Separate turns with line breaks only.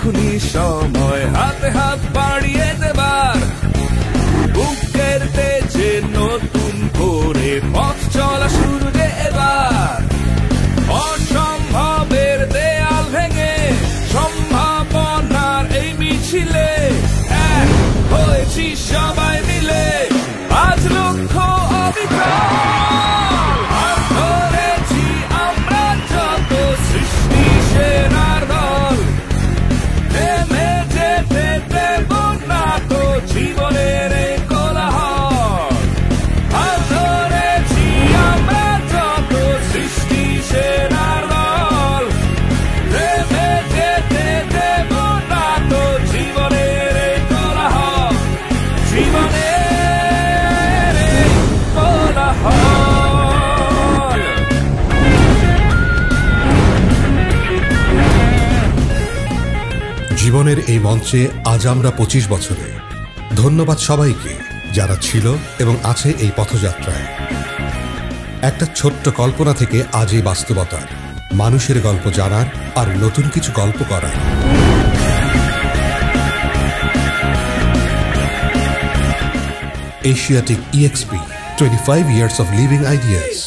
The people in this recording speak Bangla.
এখনই সময় হাতে হাত বাড়িয়ে দেবার, বুকের তেজে নতুন করে পথ চলা শুরু যে এবার। অসম্ভবের দেয়াল ভেঙে সম্ভাবনার এই মিছিলে এক হয়েছি সবাই মিলে, আজ লক্ষ্য অবিকল। হাত ধরেছি আমরা যত সৃষ্টি সেনার দল, থেমে যেতে দেব না তো জীবনের এই কোলাহল। হাত ধরেছি আমরা যত সৃষ্টি সেনার দল, থেমে যেতে দেব না তো জীবনের এই কোলাহল, জীবনের এই কোলাহল।
জীবনের এই মঞ্চে আজ আমরা 25 বছরে। ধন্যবাদ সবাইকে যারা ছিল এবং আছে এই পথযাত্রায়। একটা ছোট্ট কল্পনা থেকে আজ এই বাস্তবতার, মানুষের গল্প জানার আর নতুন কিছু গল্প করার। Asiatic EXP, 25 years of living ideas.